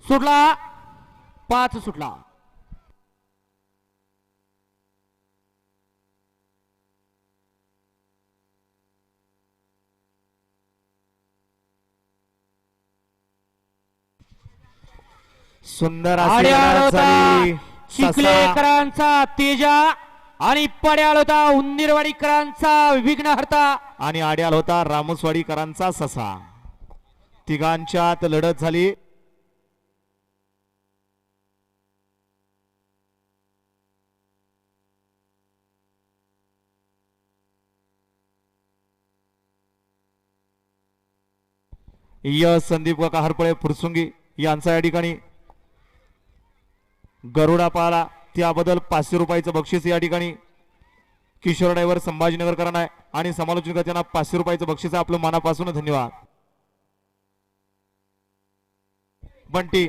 सुटला 5 सुटला. सुंदर आड्याळ होता झाली चिखलेकरांचा तेजा आणि पड्याळ होता उंदीरवाडीकरांचा विघ्नहर्ता आणि आड्याल होता रामसवाडीकरांचा ससा. तिघांच्यात लढत झाली. संदीप काका हरपळे फुरसुंगी यांचा या ठिकाणी गरुडा पाला त्याबद्दल 500 रुपयाचं बक्षीस या ठिकाणी किशोर ड्रायव्हर संभाजीनगरकरांना आहे आणि समालोचक त्यांना 500 रुपयाचं बक्षीस आपलं मनापासून धन्यवाद. बंटी